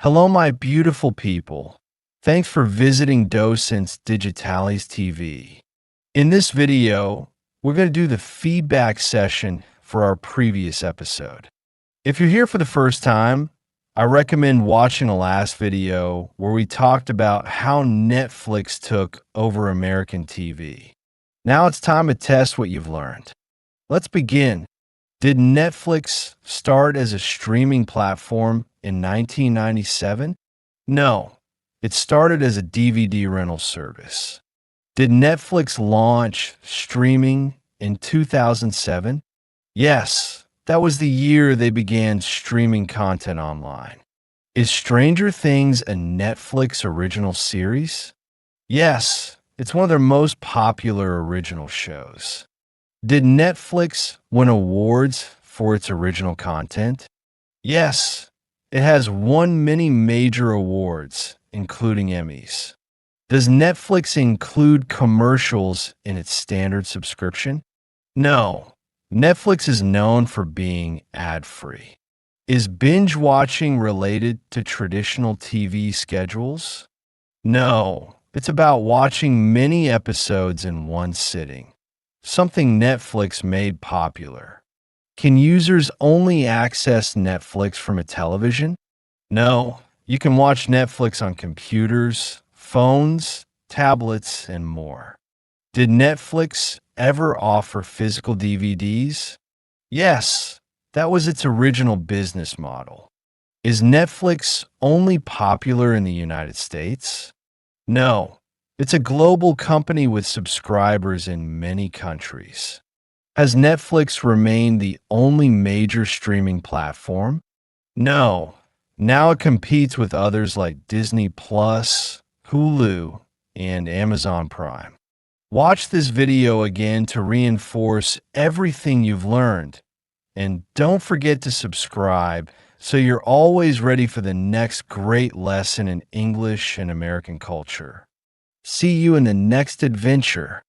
Hello, my beautiful people. Thanks for visiting Docentes DigitalesTV. In this video, we're going to do the feedback session for our previous episode. If you're here for the first time, I recommend watching the last video where we talked about how Netflix took over American TV. Now it's time to test what you've learned. Let's begin. Did Netflix start as a streaming platform in 1997? No, it started as a DVD rental service. Did Netflix launch streaming in 2007? Yes, that was the year they began streaming content online. Is Stranger Things a Netflix original series? Yes, it's one of their most popular original shows. Did Netflix win awards for its original content? Yes, it has won many major awards, including Emmys. Does Netflix include commercials in its standard subscription? No, Netflix is known for being ad-free. Is binge watching related to traditional TV schedules? No, it's about watching many episodes in one sitting. Something Netflix made popular. Can users only access Netflix from a television? No, you can watch Netflix on computers, phones, tablets, and more. Did Netflix ever offer physical DVDs? Yes, that was its original business model. Is Netflix only popular in the United States? No. It's a global company with subscribers in many countries. Has Netflix remained the only major streaming platform? No. Now it competes with others like Disney Plus, Hulu, and Amazon Prime. Watch this video again to reinforce everything you've learned. And don't forget to subscribe so you're always ready for the next great lesson in English and American culture. See you in the next adventure.